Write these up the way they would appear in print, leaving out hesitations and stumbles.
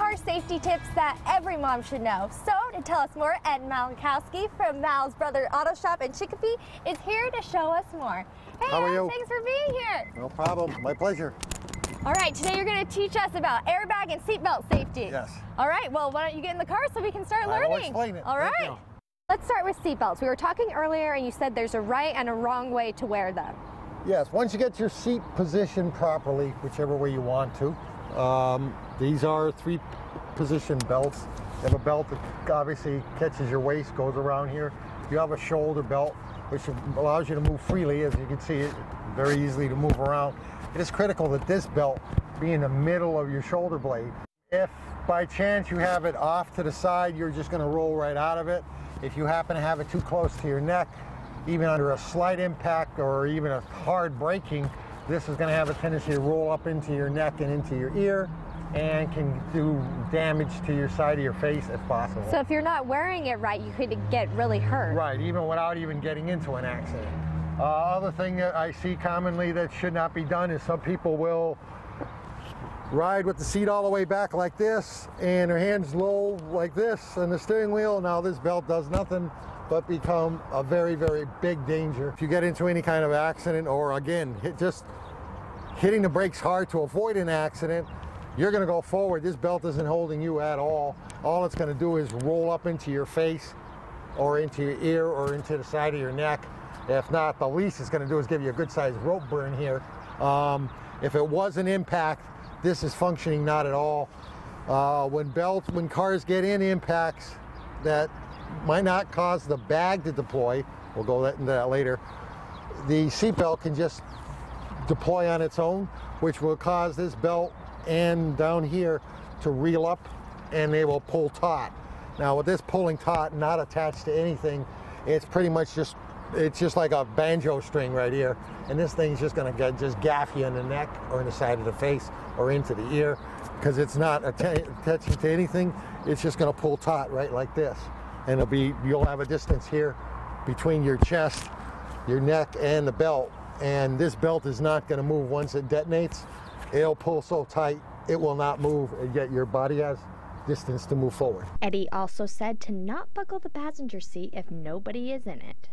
car safety tips that every mom should know. So to tell us more, Ed Malikowski from Mal's Brother Auto Shop in Chicopee is here to show us more. Hey, how are you? Thanks for being here. No problem. My pleasure. All right, today you're going to teach us about airbag and seatbelt safety. Yes. All right, well, why don't you get in the car so we can start learning? I will explain it. All right. Let's start with seatbelts. We were talking earlier and you said there's a right and a wrong way to wear them. Yes, once you get your seat positioned properly, whichever way you want to, these are 3-position belts. You have a belt that obviously catches your waist, goes around here. You have a shoulder belt, which allows you to move freely. As you can see, it's very easily to move around. It is critical that this belt be in the middle of your shoulder blade. If by chance you have it off to the side, you're just going to roll right out of it. If you happen to have it too close to your neck, even under a slight impact or even a hard braking, this is going to have a tendency to roll up into your neck and into your ear and can do damage to your side of your face if possible. So if you're not wearing it right, you could get really hurt. Right, even without even getting into an accident. Other thing that I see commonly that should not be done is some people will ride with the seat all the way back like this and their hands low like this on the steering wheel. Now this belt does nothing but become a very, very big danger. If you get into any kind of accident or again, just hitting the brakes hard to avoid an accident, you're gonna go forward. This belt isn't holding you at all. All it's gonna do is roll up into your face or into your ear or into the side of your neck. If not, the least it's gonna do is give you a good sized rope burn here. If it was an impact, this is functioning not at all. When cars get in impacts that might not cause the bag to deploy, we'll go into that later, the seatbelt can just deploy on its own, which will cause this belt and down here to reel up and they will pull taut. Now with this pulling taut, not attached to anything, it's pretty much just, it's just like a banjo string right here. And this thing's just gonna just gaff you in the neck or in the side of the face or into the ear because it's not attaching to anything. It's just gonna pull taut right like this. And you'll have a distance here between your chest, your neck, and the belt. And this belt is not going to move once it detonates. It'll pull so tight, it will not move, and yet your body has distance to move forward. Eddie also said to not buckle the passenger seat if nobody is in it.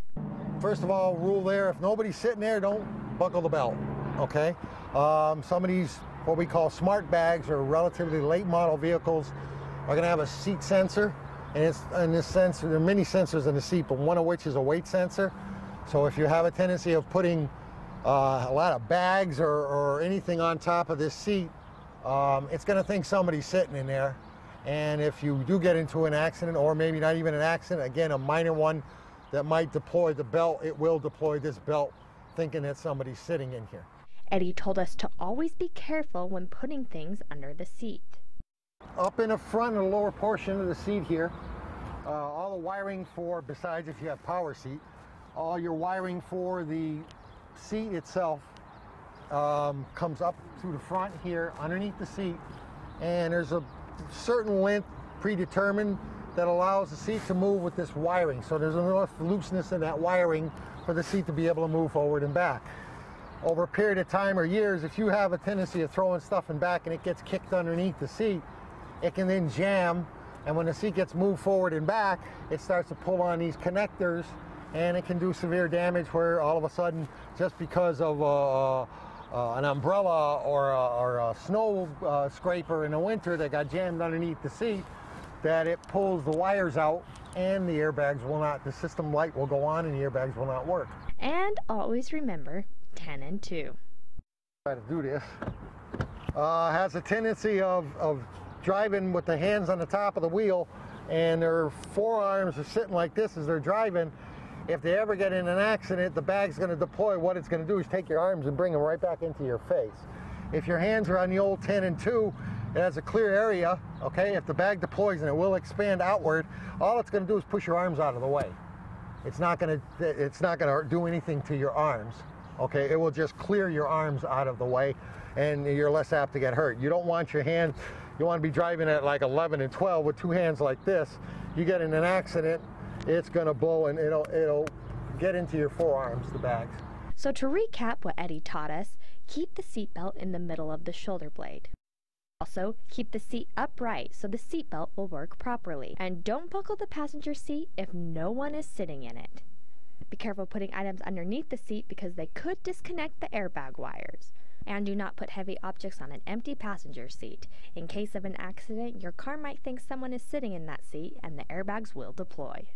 First of all, rule there, if nobody's sitting there, don't buckle the belt, okay? Some of these, what we call smart bags or relatively late model vehicles are going to have a seat sensor. And this sensor, there are many sensors in the seat, but one of which is a weight sensor. So if you have a tendency of putting a lot of bags or anything on top of this seat, it's going to think somebody's sitting in there. And if you do get into an accident, or maybe not even an accident, again, a minor one that might deploy the belt, it will deploy this belt thinking that somebody's sitting in here. Eddie told us to always be careful when putting things under the seat. Up in the front and the lower portion of the seat here, all the wiring for, besides if you have power seat, all your wiring for the seat itself comes up to the front here underneath the seat, and there's a certain length predetermined that allows the seat to move with this wiring. So there's enough looseness in that wiring for the seat to be able to move forward and back. Over a period of time or years, if you have a tendency of throwing stuff in back and it gets kicked underneath the seat, it can then jam, and when the seat gets moved forward and back, it starts to pull on these connectors, and it can do severe damage where all of a sudden, just because of an umbrella or a snow scraper in the winter that got jammed underneath the seat, that it pulls the wires out and the airbags will not, the system light will go on and the airbags will not work. And always remember 10 and 2. Try to do this. Has a tendency of driving with the hands on the top of the wheel and their forearms are sitting like this as they're driving. If they ever get in an accident, the bag's going to deploy. What it's going to do is take your arms and bring them right back into your face. If your hands are on the old 10 and 2, it has a clear area, okay? If the bag deploys and it will expand outward, all it's going to do is push your arms out of the way. It's not going to do anything to your arms, okay? It will just clear your arms out of the way and you're less apt to get hurt. You don't want your hand, you want to be driving at like 11 and 12 with two hands like this. You get in an accident, it's going to blow and it'll get into your forearms, the bags. So to recap what Eddie taught us, keep the seatbelt in the middle of the shoulder blade. Also, keep the seat upright so the seatbelt will work properly. And don't buckle the passenger seat if no one is sitting in it. Be careful putting items underneath the seat because they could disconnect the airbag wires. And do not put heavy objects on an empty passenger seat. In case of an accident, your car might think someone is sitting in that seat and the airbags will deploy.